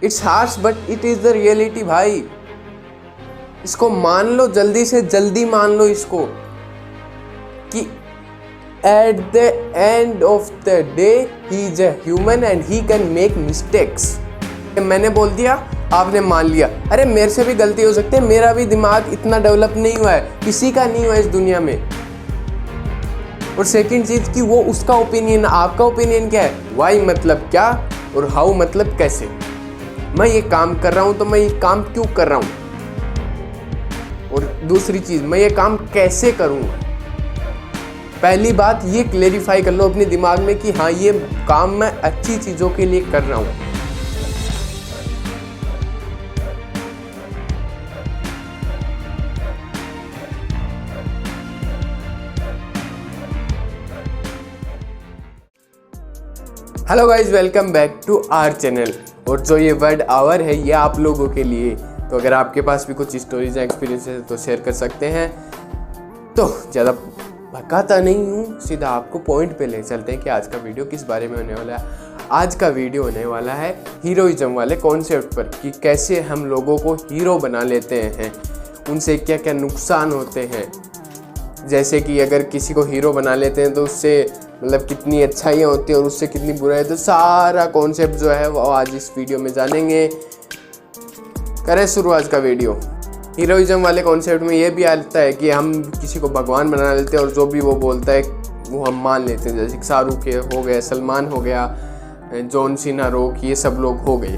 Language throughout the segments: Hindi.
It's harsh but it is the reality भाई। इसको मान लो, जल्दी से जल्दी मान लो इसको कि at the end of the day he is a human and he can make mistakes. मैंने बोल दिया, आपने मान लिया, अरे मेरे से भी गलती हो सकती है, मेरा भी दिमाग इतना डेवलप नहीं हुआ है, किसी का नहीं हुआ इस दुनिया में। और सेकंड चीज कि वो उसका ओपिनियन, आपका ओपिनियन क्या है, वाई मतलब क्या और हाउ मतलब कैसे। मैं ये काम कर रहा हूं तो मैं ये काम क्यों कर रहा हूं, और दूसरी चीज मैं ये काम कैसे करूंगा। पहली बात ये क्लेरिफाई कर लो अपने दिमाग में कि हाँ ये काम मैं अच्छी चीजों के लिए कर रहा हूं। Hello guys, welcome back to our channel. और जो ये वर्ड आवर है ये आप लोगों के लिए, तो अगर आपके पास भी कुछ स्टोरीज या एक्सपीरियंस है तो शेयर कर सकते हैं। तो ज़्यादा भकाता नहीं हूँ, सीधा आपको पॉइंट पे ले चलते हैं कि आज का वीडियो किस बारे में होने वाला है। आज का वीडियो होने वाला है हीरोइज्म वाले कॉन्सेप्ट पर, कि कैसे हम लोगों को हीरो बना लेते हैं, उनसे क्या क्या नुकसान होते हैं। जैसे कि अगर किसी को हीरो बना लेते हैं तो उससे मतलब कितनी अच्छाइयाँ होती हैं और उससे कितनी बुराई, तो सारा कॉन्सेप्ट जो है वो आज इस वीडियो में जानेंगे। करें शुरू आज का वीडियो। हीरोइज्म वाले कॉन्सेप्ट में ये भी आता है कि हम किसी को भगवान बना लेते हैं और जो भी वो बोलता है वो हम मान लेते हैं। जैसे शाहरुख हो गया, सलमान हो गया, जॉन सीना, रॉक, ये सब लोग हो गए।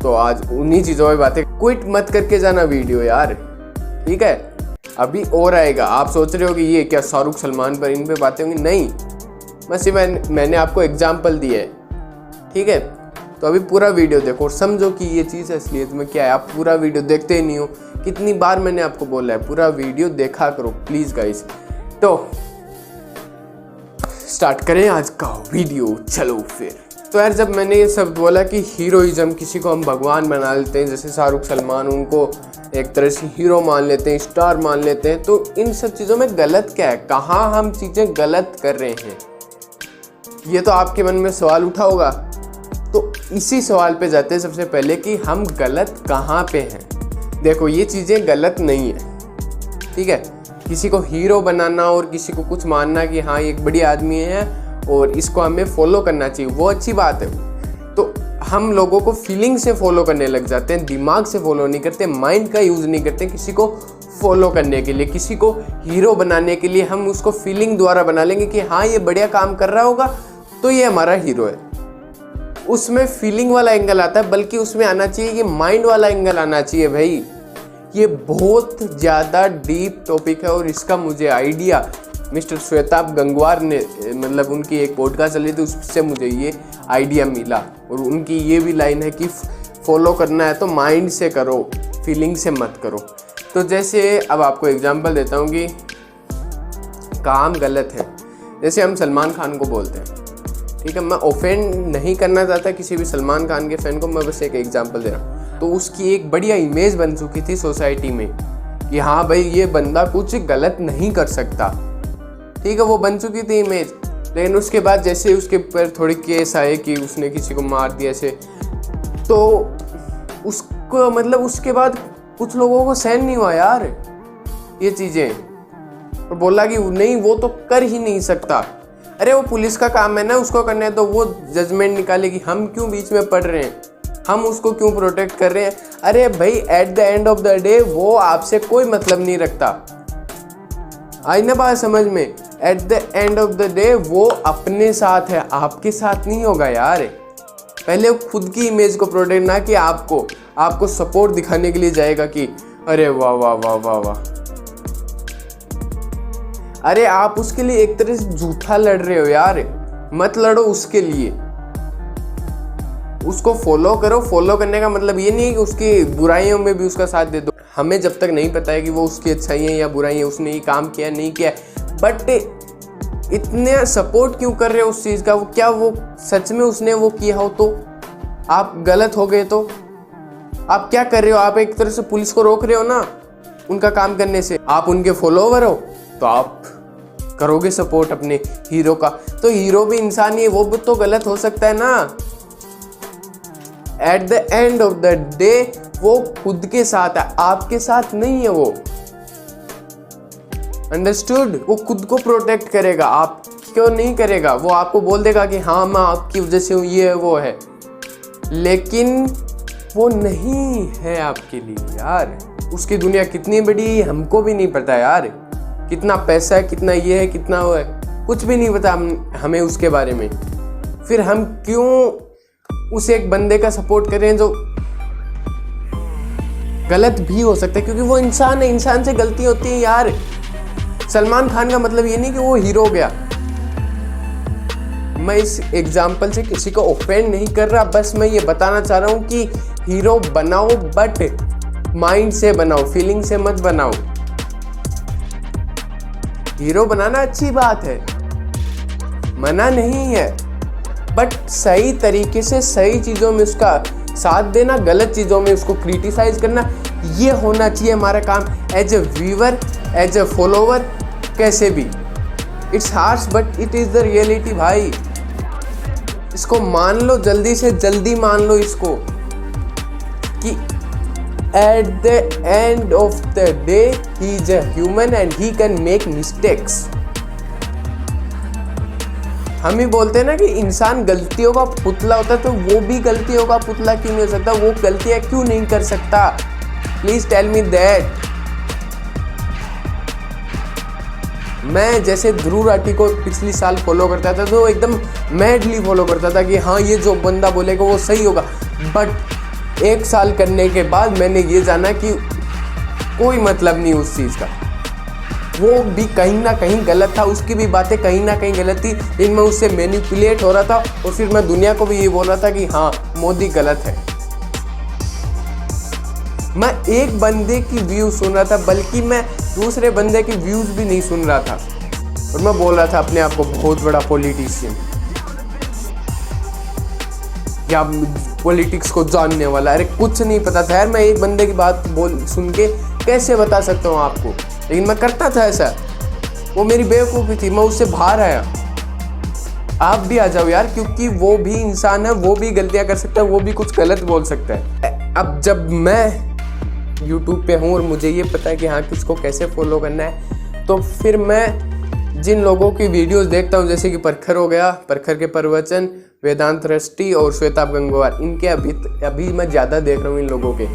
तो आज उन्हीं चीज़ों में बातें। क्विट मत करके जाना वीडियो यार, ठीक है। अभी और आएगा। आप सोच रहे हो कि ये क्या शाहरुख सलमान पर इन पे बातें होंगी, नहीं, बस मैंने आपको एग्जाम्पल दिया है, ठीक है। तो अभी पूरा वीडियो देखो और समझो कि ये चीज़ असलियत में क्या है। आप पूरा वीडियो देखते ही नहीं हो, कितनी बार मैंने आपको बोला है पूरा वीडियो देखा करो प्लीज़ गाइस। तो स्टार्ट करें आज का वीडियो, चलो फिर। तो यार जब मैंने ये सब बोला कि हीरोइज्म, किसी को हम भगवान बना लेते हैं, जैसे शाहरुख सलमान, उनको एक तरह से हीरो मान लेते हैं, स्टार मान लेते हैं, तो इन सब चीज़ों में गलत क्या है, कहाँ हम चीज़ें गलत कर रहे हैं, ये तो आपके मन में सवाल उठा होगा। तो इसी सवाल पे जाते हैं सबसे पहले कि हम गलत कहाँ पे हैं। देखो ये चीज़ें गलत नहीं है, ठीक है। किसी को हीरो बनाना और किसी को कुछ मानना कि हाँ ये एक बड़ी आदमी है और इसको हमें फॉलो करना चाहिए, वो अच्छी बात है। तो हम लोगों को फीलिंग से फॉलो करने लग जाते हैं, दिमाग से फॉलो नहीं करते, माइंड का यूज़ नहीं करते किसी को फॉलो करने के लिए। किसी को हीरो बनाने के लिए हम उसको फीलिंग द्वारा बना लेंगे कि हाँ ये बढ़िया काम कर रहा होगा तो ये हमारा हीरो है। उसमें फीलिंग वाला एंगल आता है, बल्कि उसमें आना चाहिए कि माइंड वाला एंगल आना चाहिए भाई। ये बहुत ज़्यादा डीप टॉपिक है और इसका मुझे आइडिया मिस्टर श्वेताब गंगवार ने, मतलब उनकी एक पॉडकास्ट चली थी, उससे मुझे ये आइडिया मिला। और उनकी ये भी लाइन है कि फॉलो करना है तो माइंड से करो, फीलिंग से मत करो। तो जैसे अब आपको एग्जांपल देता हूँ कि काम गलत है। जैसे हम सलमान खान को बोलते हैं, ठीक है, मैं ऑफेंड नहीं करना चाहता किसी भी सलमान खान के फ़ैन को, मैं बस एक एग्जांपल दे रहा हूँ। तो उसकी एक बढ़िया इमेज बन चुकी थी सोसाइटी में कि हाँ भाई ये बंदा कुछ गलत नहीं कर सकता, ठीक है, वो बन चुकी थी इमेज। लेकिन उसके बाद जैसे उसके ऊपर थोड़ी केस आए कि उसने किसी को मार दिया ऐसे, तो उसको मतलब उसके बाद कुछ लोगों को सहन नहीं हुआ यार ये चीज़ें, और बोला कि नहीं वो तो कर ही नहीं सकता। अरे वो पुलिस का काम है ना, उसको करना है तो वो जजमेंट निकालेगी, हम क्यों बीच में पड़ रहे हैं, हम उसको क्यों प्रोटेक्ट कर रहे हैं। अरे भाई at the end of the day वो आपसे कोई मतलब नहीं रखता। आई ना बात समझ में, at the end of the day वो अपने साथ है, आपके साथ नहीं होगा यार। पहले खुद की इमेज को प्रोटेक्ट, ना कि आपको सपोर्ट दिखाने के लिए जाएगा कि अरे वाह वाह वाह वाह वाह। अरे आप उसके लिए एक तरह से झूठा लड़ रहे हो यार, मत लड़ो उसके लिए, उसको फॉलो करो। फॉलो करने का मतलब ये नहीं है कि उसकी बुराइयों में भी उसका साथ दे दो। हमें जब तक नहीं पता है कि वो उसकी अच्छाइयाँ या बुराइयाँ, उसने ये काम किया नहीं किया, बट इतने सपोर्ट क्यों कर रहे हो उस चीज़ का, वो क्या वो सच में उसने वो किया हो तो आप गलत हो गए तो आप क्या कर रहे हो, आप एक तरह से पुलिस को रोक रहे हो ना उनका काम करने से। आप उनके फॉलोवर हो तो आप करोगे सपोर्ट अपने हीरो का, तो हीरो भी इंसान ही है, वो भी तो गलत हो सकता है ना। At the end of the day वो खुद के साथ है, आपके साथ नहीं है वो। अंडरस्टूड? वो खुद को प्रोटेक्ट करेगा, आप क्यों नहीं करेगा। वो आपको बोल देगा कि हाँ मैं आपकी वजह से हूँ, ये है वो है, लेकिन वो नहीं है आपके लिए यार। उसकी दुनिया कितनी बड़ी हमको भी नहीं पता यार, कितना पैसा है, कितना ये है, कितना वो है, कुछ भी नहीं पता हमें उसके बारे में। फिर हम क्यों उस एक बंदे का सपोर्ट करें जो गलत भी हो सकता है, क्योंकि वो इंसान है, इंसान से गलती होती है यार। सलमान खान का मतलब ये नहीं कि वो हीरो हो गया। मैं इस एग्जाम्पल से किसी को ऑफेंड नहीं कर रहा, बस मैं ये बताना चाह रहा हूँ कि हीरो बनाओ बट माइंड से बनाओ, फीलिंग से मत बनाओ। हीरो बनाना अच्छी बात है, मना नहीं है, बट सही तरीके से सही चीज़ों में उसका साथ देना, गलत चीज़ों में उसको क्रिटिसाइज करना, ये होना चाहिए हमारा काम as a viewer, as a follower, कैसे भी। It's harsh but it is the reality भाई। इसको मान लो, जल्दी से जल्दी मान लो इसको कि at the end of the day he is a human and he can make mistakes. हम ही बोलते हैं ना कि इंसान गलतियों का पुतला होता है, तो वो भी गलतियों का पुतला क्यों नहीं हो सकता, वो गलतियां क्यों नहीं कर सकता? Please tell me that. मैं जैसे ध्रुव राठी को पिछली साल फॉलो करता था, तो एकदम मैडली फॉलो करता था कि हाँ ये जो बंदा बोलेगा वो सही होगा, बट 1 साल करने के बाद मैंने ये जाना कि कोई मतलब नहीं उस चीज़ का, वो भी कहीं ना कहीं गलत था, उसकी भी बातें कहीं ना कहीं गलत थी, लेकिन मैं उससे मैनिपुलेट हो रहा था और फिर मैं दुनिया को भी ये बोल रहा था कि हाँ मोदी गलत है। मैं एक बंदे की व्यू सुन रहा था, बल्कि मैं दूसरे बंदे की व्यूज भी नहीं सुन रहा था, और मैं बोल रहा था अपने आप को बहुत बड़ा पॉलिटिशियन या पॉलिटिक्स को जानने वाला। अरे कुछ नहीं पता था यार, मैं एक बंदे की बात सुन के कैसे बता सकता हूँ आपको, लेकिन मैं करता था ऐसा। वो मेरी बेवकूफ़ी थी, मैं उससे बाहर आया। आप भी आ जाओ यार, क्योंकि वो भी इंसान है, वो भी गलतियां कर सकता है, वो भी कुछ गलत बोल सकता है। अब जब मैं YouTube पे हूँ और मुझे ये पता है कि हाँ किसको कैसे फॉलो करना है, तो फिर मैं जिन लोगों की वीडियोस देखता हूँ, जैसे कि परखर हो गया, परखर के प्रवचन, वेदांत रष्टी और श्वेता गंगवार, इनके अभी मैं ज़्यादा देख रहा हूँ इन लोगों के।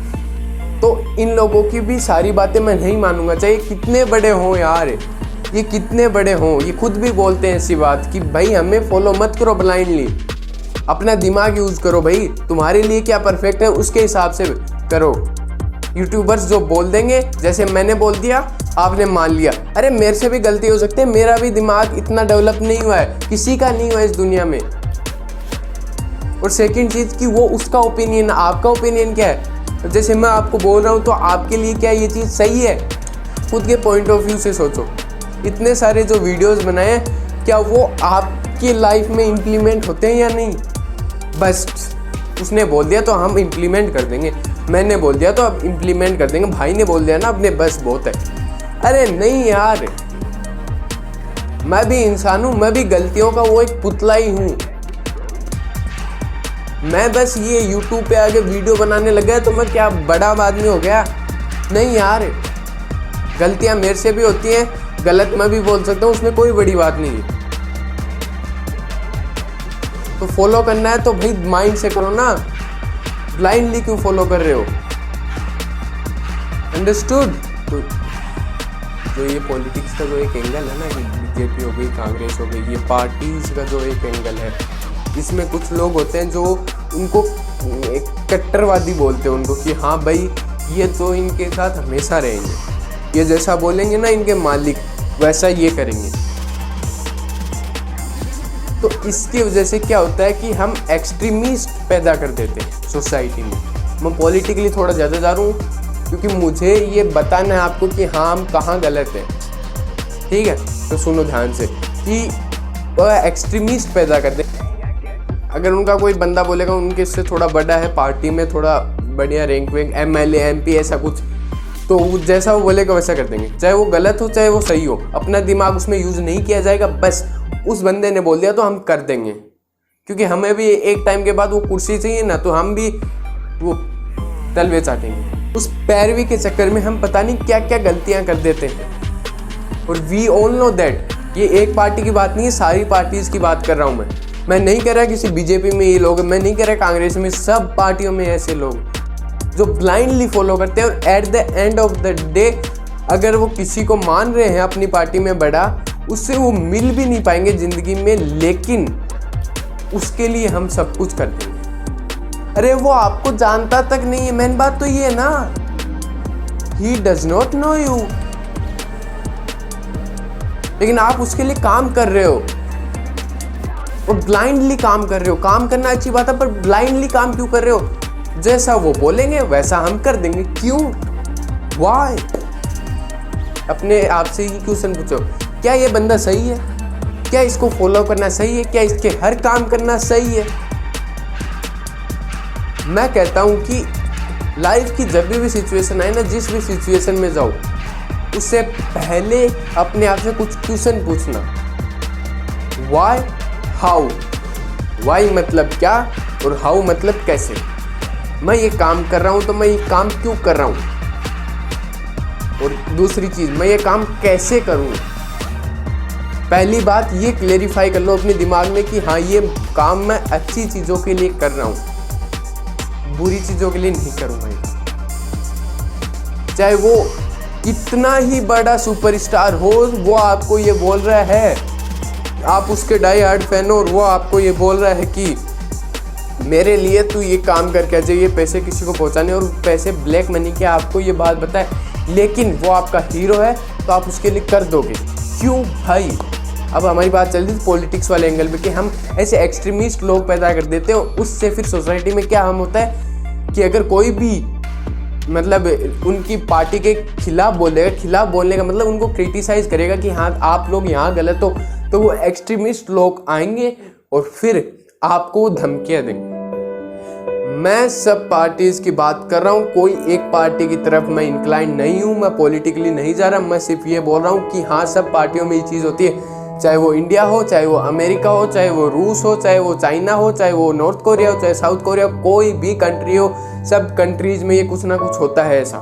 तो इन लोगों की भी सारी बातें मैं नहीं मानूंगा, चाहे कितने बड़े हों यार, ये कितने बड़े हों। ये खुद भी बोलते हैं ऐसी बात कि भाई हमें फॉलो मत करो ब्लाइंडली, अपना दिमाग यूज़ करो भाई, तुम्हारे लिए क्या परफेक्ट है उसके हिसाब से करो। यूट्यूबर्स जो बोल देंगे, जैसे मैंने बोल दिया आपने मान लिया, अरे मेरे से भी गलती हो सकती है, मेरा भी दिमाग इतना डेवलप नहीं हुआ है, किसी का नहीं हुआ इस दुनिया में। और सेकंड चीज़ कि वो उसका ओपिनियन, आपका ओपिनियन क्या है। जैसे मैं आपको बोल रहा हूँ तो आपके लिए क्या ये चीज़ सही है, खुद के पॉइंट ऑफ व्यू से सोचो। इतने सारे जो वीडियोस बनाए हैं, क्या वो आपकी लाइफ में इम्प्लीमेंट होते हैं या नहीं। बस उसने बोल दिया तो हम इम्प्लीमेंट कर देंगे, मैंने बोल दिया तो अब इम्प्लीमेंट कर देंगे, भाई ने बोल दिया ना अपने, बस बहुत है। अरे नहीं यार, मैं भी इंसान हूँ, मैं भी गलतियों का वो एक पुतला ही हूँ। मैं बस ये YouTube पे आके वीडियो बनाने लग गया तो मैं क्या बड़ा आदमी हो गया? नहीं यार, गलतियाँ मेरे से भी होती हैं, गलत मैं भी बोल सकता हूँ, उसमें कोई बड़ी बात नहीं है। तो फॉलो करना है तो भाई माइंड से करो ना, ब्लाइंडली क्यों फॉलो कर रहे हो? अंडरस्टूड? तो जो ये पॉलिटिक्स का जो एक एंगल है ना, कि बीजेपी हो गई, कांग्रेस हो गई, ये पार्टीज का जो एक एंगल है, इसमें कुछ लोग होते हैं जो उनको एक कट्टरवादी बोलते हैं उनको, कि हाँ भाई ये तो इनके साथ हमेशा रहेंगे, ये जैसा बोलेंगे ना इनके मालिक वैसा ये करेंगे। तो इसकी वजह से क्या होता है कि हम एक्सट्रीमिस्ट पैदा कर देते हैं सोसाइटी में। मैं पॉलिटिकली थोड़ा ज़्यादा जा रहा हूँ क्योंकि मुझे ये बताना है आपको कि हाँ हम कहाँ गलत हैं, ठीक है? तो सुनो ध्यान से कि एक्सट्रीमिस्ट पैदा कर देते। अगर उनका कोई बंदा बोलेगा उनके से थोड़ा बड़ा है, पार्टी में थोड़ा बढ़िया रैंक वैंक, MLA MP ऐसा कुछ, तो जैसा वो बोलेगा वैसा कर देंगे, चाहे वो गलत हो चाहे वो सही हो। अपना दिमाग उसमें यूज़ नहीं किया जाएगा, बस उस बंदे ने बोल दिया तो हम कर देंगे, क्योंकि हमें भी एक टाइम के बाद वो कुर्सी चाहिए ना, तो हम भी वो तलवे चाटेंगे। उस पैरवी के चक्कर में हम पता नहीं क्या क्या गलतियां कर देते हैं। और वी ऑल नो दैट ये एक पार्टी की बात नहीं है, सारी पार्टीज की बात कर रहा हूँ मैं नहीं कह रहा किसी बीजेपी में ये लोग, मैं नहीं कह रहा कांग्रेस में, सब पार्टियों में ऐसे लोग जो ब्लाइंडली फॉलो करते हैं। और at the end of the day अगर वो किसी को मान रहे हैं अपनी पार्टी में बड़ा, उससे वो मिल भी नहीं पाएंगे ज़िंदगी में, लेकिन उसके लिए हम सब कुछ कर देंगे। अरे वो आपको जानता तक नहीं है, मेन बात तो ये है ना, he does not know you, लेकिन आप उसके लिए काम कर रहे हो और ब्लाइंडली काम कर रहे हो। काम करना अच्छी बात है, पर ब्लाइंडली काम क्यों कर रहे हो? जैसा वो बोलेंगे वैसा हम कर देंगे। क्यों? वाई? अपने आप से ही क्वेश्चन पूछो, क्या ये बंदा सही है? क्या इसको फॉलो करना सही है? क्या इसके हर काम करना सही है? मैं कहता हूं कि लाइफ की जब भी सिचुएशन आए ना, जिस भी सिचुएशन में जाओ, उससे पहले अपने आप से कुछ क्वेश्चन पूछना। Y, how. वाई मतलब क्या और हाउ मतलब कैसे। मैं ये काम कर रहा हूं तो मैं ये काम क्यों कर रहा हूं, और दूसरी चीज मैं ये काम कैसे करूं। पहली बात ये क्लेरिफाई कर लो अपने दिमाग में कि हाँ ये काम मैं अच्छी चीजों के लिए कर रहा हूं, बुरी चीजों के लिए नहीं करूंगा। चाहे वो कितना ही बड़ा सुपरस्टार हो, वो आपको ये बोल रहा है, आप उसके डाई हार्ड फैन हो और वो आपको ये बोल रहा है कि मेरे लिए तू ये काम करके आ जाए, ये पैसे किसी को पहुंचाने, और पैसे ब्लैक मनी के आपको ये बात बताए, लेकिन वो आपका हीरो है तो आप उसके लिए कर दोगे। क्यों भाई? अब हमारी बात चल रही थी पॉलिटिक्स वाले एंगल पे कि हम ऐसे एक्सट्रीमिस्ट लोग पैदा कर देते हैं, उससे फिर सोसाइटी में क्या हम होता है कि अगर कोई भी मतलब उनकी पार्टी के खिलाफ बोलेगा, खिलाफ बोलने का मतलब उनको क्रिटिसाइज करेगा कि हाँ आप लोग यहाँ गलत हो, तो वो एक्सट्रीमिस्ट लोग आएंगे और फिर आपको धमकियाँ देंगे। मैं सब पार्टीज की बात कर रहा हूँ, कोई एक पार्टी की तरफ मैं इंक्लाइन नहीं हूँ, मैं पॉलिटिकली नहीं जा रहा, मैं सिर्फ ये बोल रहा हूँ कि हाँ सब पार्टियों में ये चीज़ होती है, चाहे वो इंडिया हो, चाहे वो अमेरिका हो, चाहे वो रूस हो, चाहे वो चाइना हो, चाहे वो नॉर्थ कोरिया हो, चाहे साउथ कोरिया हो, कोई भी कंट्री हो, सब कंट्रीज में ये कुछ ना कुछ होता है ऐसा,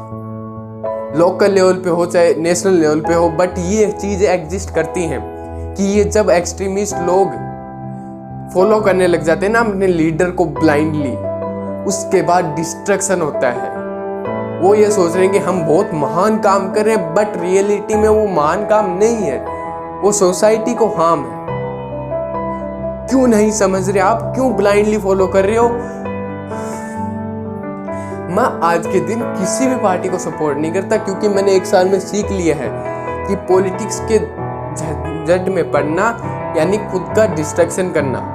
लोकल लेवल पे हो चाहे नेशनल लेवल पे हो। बट ये चीज़ें एग्जिस्ट करती हैं कि ये जब एक्सट्रीमिस्ट लोग फॉलो करने लग जाते हैं ना अपने लीडर को ब्लाइंडली, उसके बाद डिस्ट्रक्शन होता है। वो ये सोच रहे हैं कि हम बहुत महान काम कर रहे हैं, बट रियलिटी में वो महान काम नहीं है, वो सोसाइटी को हार्म है। क्यों नहीं समझ रहे आप? क्यों ब्लाइंडली फॉलो कर रहे हो? मैं आज के दिन किसी भी पार्टी को सपोर्ट नहीं करता, क्योंकि मैंने एक साल में सीख लिया है कि पॉलिटिक्स के झंझट में पड़ना यानी खुद का डिस्ट्रैक्शन करना,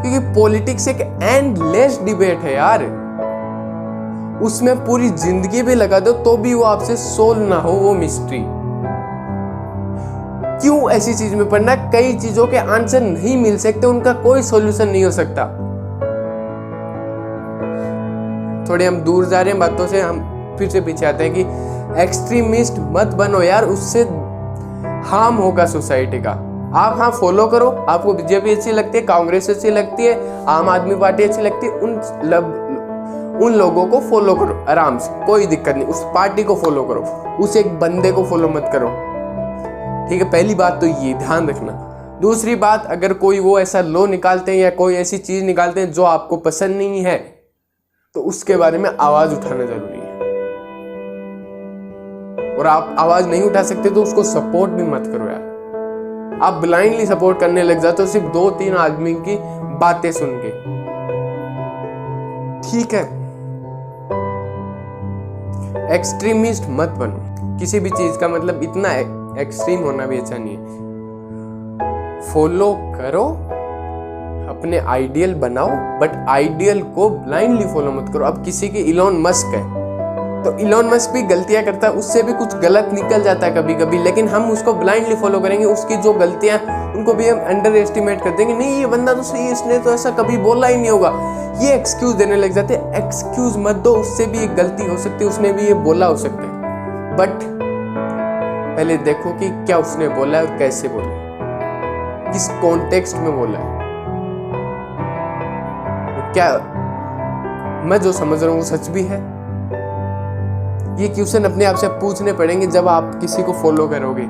क्योंकि पॉलिटिक्स एक एंडलेस डिबेट है यार, उसमें पूरी जिंदगी भी लगा दो तो भी वो आपसे सोल्व ना हो वो मिस्ट्री। क्यों ऐसी चीज में पढ़ना? कई चीजों के आंसर नहीं मिल सकते, उनका कोई सॉल्यूशन नहीं हो सकता। थोड़े हम दूर जा रहे हैं बातों से, हम फिर से पीछे आते हैं कि एक्सट्रीमिस्ट मत बनो यार, उससे हार्म होगा सोसाइटी का। आप हाँ फॉलो करो, आपको बीजेपी अच्छी लगती है, कांग्रेस अच्छी लगती है, आम आदमी पार्टी अच्छी लगती है, उन लोगों को फॉलो करो आराम से, कोई दिक्कत नहीं। उस पार्टी को फॉलो करो, उस एक बंदे को फॉलो मत करो, ठीक है? पहली बात तो ये ध्यान रखना। दूसरी बात, अगर कोई वो ऐसा लॉ निकालते हैं या कोई ऐसी चीज निकालते हैं जो आपको पसंद नहीं है, तो उसके बारे में आवाज उठाना जरूरी है। और आप आवाज नहीं उठा सकते तो उसको सपोर्ट भी मत करो यार। आप ब्लाइंडली सपोर्ट करने लग जाते हो सिर्फ 2-3 आदमी की बातें सुन के, ठीक है? एक्सट्रीमिस्ट मत बनो किसी भी चीज का, मतलब इतना एक्सट्रीम होना भी अच्छा नहीं है। फॉलो करो, अपने आइडियल बनाओ, बट आइडियल को ब्लाइंडली फॉलो मत करो। अब किसी की इलॉन मस्क है तो इलॉन मस्क भी गलतियां करता है, उससे भी कुछ गलत निकल जाता है कभी कभी, लेकिन हम उसको ब्लाइंडली फॉलो करेंगे, उसकी जो गलतियां उनको भी हम अंडर एस्टिमेट कर देंगे। नहीं ये बंदा तो सही है, इसने तो ऐसा कभी बोला ही नहीं होगा, ये एक्सक्यूज देने लग जाते हैं। एक्सक्यूज मत दो, उससे भी एक गलती हो सकती है, उसने भी ये बोला हो सकता है, बट पहले देखो कि क्या उसने बोला है और कैसे बोला है, किस कॉन्टेक्स्ट में बोला है, क्या मैं जो समझ रहा हूँ वो सच भी है? ये क्वेश्चन अपने आप से पूछने पड़ेंगे जब आप किसी को फॉलो करोगे।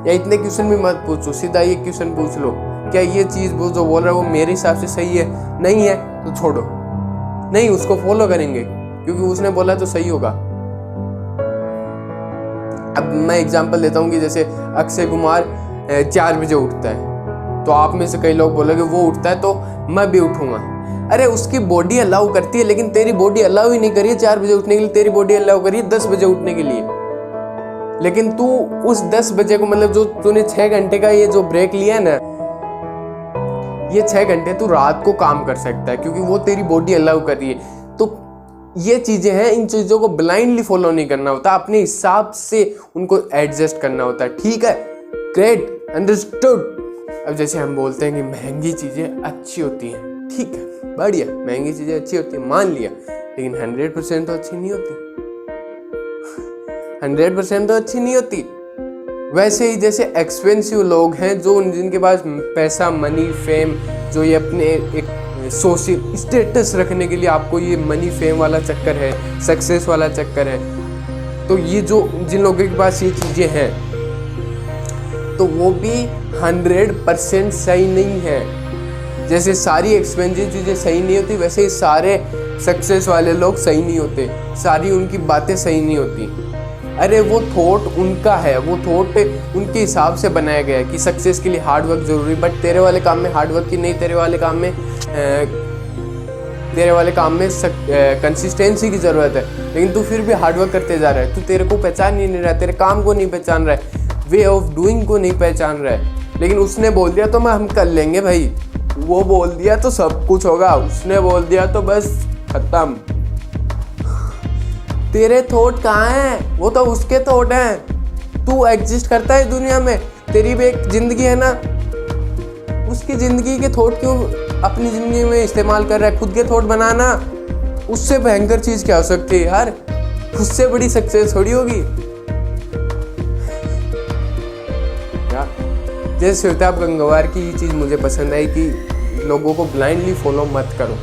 या इतने क्वेश्चन भी मत पूछो, सीधा ये क्वेश्चन पूछ लो, क्या ये चीज़ वो जो बोल रहा है वो मेरे हिसाब से सही है? नहीं है तो छोड़ो, नहीं उसको फॉलो करेंगे क्योंकि उसने बोला तो सही होगा। अब मैं एग्जांपल देता हूँ कि जैसे अक्षय कुमार 4 बजे उठता है, तो आप में से कई लोग बोलोगे वो उठता है तो मैं भी उठूंगा। अरे उसकी बॉडी अलाउ करती है, लेकिन तेरी बॉडी अलाउ ही नहीं करी है 4 बजे उठने के लिए, तेरी बॉडी अलाउ करी है 10 बजे उठने के लिए। लेकिन तू उस 10 बजे को, मतलब जो तूने 6 घंटे का ये जो ब्रेक लिया है ना, ये 6 घंटे तू रात को काम कर सकता है क्योंकि वो तेरी बॉडी अलाउ कर रही है। तो ये चीजें हैं, इन चीजों को ब्लाइंडली फॉलो नहीं करना होता, अपने हिसाब से उनको एडजस्ट करना होता है। ठीक है, ग्रेट, अंडरस्टूड। अब जैसे हम बोलते हैं कि महंगी चीजें अच्छी होती हैं, ठीक है, बढ़िया, महंगी चीजें अच्छी होती हैं, मान लिया, लेकिन 100% तो अच्छी नहीं होती। 100% तो अच्छी नहीं होती। वैसे ही जैसे एक्सपेंसिव लोग हैं जो जिनके पास पैसा, मनी, फेम, जो ये अपने एक सोशल स्टेटस रखने के लिए आपको ये मनी फेम वाला चक्कर है, सक्सेस वाला चक्कर है, तो ये जो जिन लोगों के पास ये चीज़ें हैं तो वो भी 100% सही नहीं है। जैसे सारी एक्सपेंसिव चीज़ें सही नहीं होती, वैसे ही सारे सक्सेस वाले लोग सही नहीं होते, सारी उनकी बातें सही नहीं होती। अरे वो थॉट उनका है, वो थॉट उनके हिसाब से बनाया गया है कि सक्सेस के लिए हार्ड वर्क जरूरी, बट तेरे वाले काम में हार्ड वर्क की नहीं, तेरे वाले काम में कंसिस्टेंसी की ज़रूरत है। लेकिन तू फिर भी हार्ड वर्क करते जा रहा है, तू तेरे को पहचान ही नहीं रहा, तेरे काम को नहीं पहचान रहा है, वे ऑफ डूइंग को नहीं पहचान रहा है। लेकिन उसने बोल दिया तो हम कर लेंगे भाई, वो बोल दिया तो सब कुछ होगा, उसने बोल दिया तो बस खत्म। तेरे थॉट कहाँ हैं? वो तो उसके थॉट हैं। तू एग्जिस्ट करता है दुनिया में, तेरी भी एक जिंदगी है ना, उसकी जिंदगी के थॉट क्यों अपनी जिंदगी में इस्तेमाल कर रहा है? खुद के थॉट बनाना, उससे भयंकर चीज क्या हो सकती है यार? उससे बड़ी सक्सेस थोड़ी होगी यार। जैसे श्वेताब गंगवार की ये चीज मुझे पसंद आई कि लोगों को ब्लाइंडली फॉलो मत करो,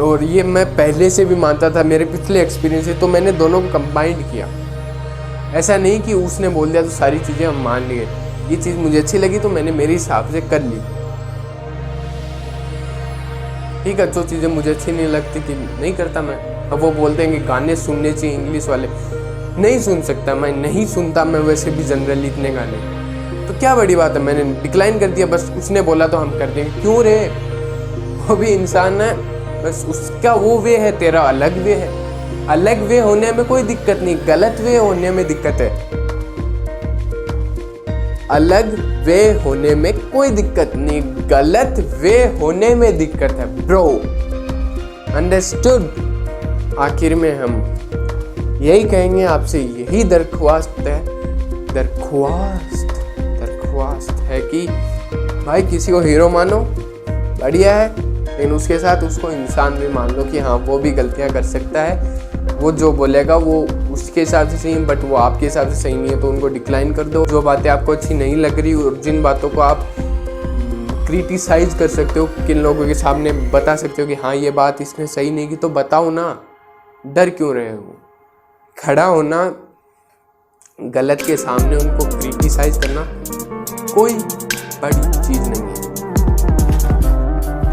और ये मैं पहले से भी मानता था, मेरे पिछले एक्सपीरियंस से, तो मैंने दोनों को कंबाइंड किया। ऐसा नहीं कि उसने बोल दिया तो सारी चीज़ें हम मान लिए, ये चीज़ मुझे अच्छी लगी तो मैंने मेरे हिसाब से कर ली। ठीक है, जो चीज़ें मुझे अच्छी नहीं लगती कि नहीं करता मैं। अब वो बोलते हैं कि गाने सुनने चाहिए इंग्लिश वाले, नहीं सुन सकता मैं, नहीं सुनता मैं वैसे भी जनरली इतने गाने, तो क्या बड़ी बात है, मैंने डिक्लाइन कर दिया, बस उसने बोला तो हम कर देंगे। क्यों रे, वो भी इंसान है, बस उसका वो वे है, तेरा अलग वे है। अलग वे होने में कोई दिक्कत नहीं, गलत वे होने में दिक्कत है। अलग वे होने में कोई दिक्कत नहीं, गलत वे होने में दिक्कत है ब्रो, अंडरस्टूड। आखिर में हम यही कहेंगे आपसे, यही दरख्वास्त है कि भाई किसी को हीरो मानो, बढ़िया है, लेकिन उसके साथ उसको इंसान भी मान लो कि हाँ वो भी गलतियाँ कर सकता है। वो जो बोलेगा वो उसके हिसाब से सही है, बट वो आपके हिसाब से सही नहीं है, तो उनको डिक्लाइन कर दो। जो बातें आपको अच्छी नहीं लग रही और जिन बातों को आप क्रिटिसाइज कर सकते हो, किन लोगों के सामने बता सकते हो कि हाँ ये बात इसने सही नहीं की, तो बताओ ना, डर क्यों रहे हो? खड़ा होना, गलत के सामने उनको क्रिटिसाइज करना कोई बड़ी चीज़ नहीं है।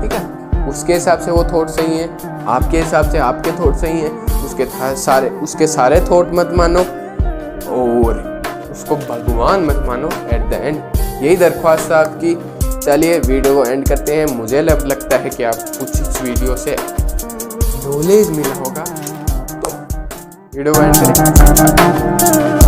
ठीक है, उसके हिसाब से वो थॉट सही है, आपके हिसाब से आपके थॉट सही है, उसके सारे थॉट मत मानो और उसको भगवान मत मानो एट द एंड। यही दरख्वास्त है आपकी। चलिए वीडियो को एंड करते हैं। मुझे लगता है कि आप कुछ इस वीडियो से नॉलेज मिला होगा, तो वीडियो को एंड करें।